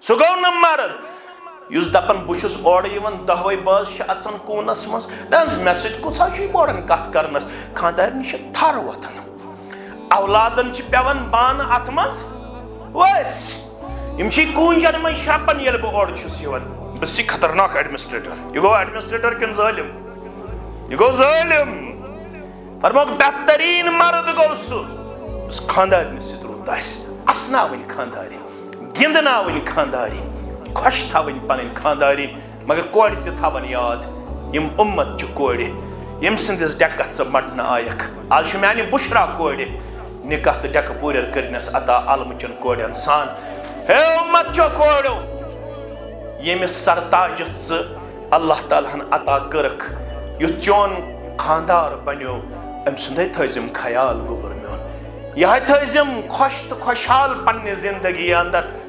सो गो न मर्द युस दपन बुछुस ओर यवन दहवे बाज अचन कूनस मस मे सत कुछ बोरन कत करनस खानदार निश थर वथन औलादन पेवन बान अत मज वस यम कूंजन मन शपन ये बह ओर बस खतरनाक एडमिनिस्ट्रेटर यह गो एडमिनिस्ट्रेटर किन जालिम यह गो जालिम फरमोक बेहतरीन मर्द गो सह खानदारन सत रुत असनावन खानदारी गिंदनावन खानदारी खुश थवन पन खानदारी मगर कोड़ तवन याद यम उम्मत कोड़ यम सिंदिस डेकत स मटन आयक आज मानि बुशरा कोड़ निकाह तो डेक पूर करनस अता अलमचन कोड़न सान हे उम्मत कोड़ो यमिस सरताज अल्लाह ताला अता करख यु चोन खानदार बनो अम सुंदे थजिम ख्याल गोबर मोन यह थजिम खुश तो खुशहाल पन्ने जिंदगी अंदर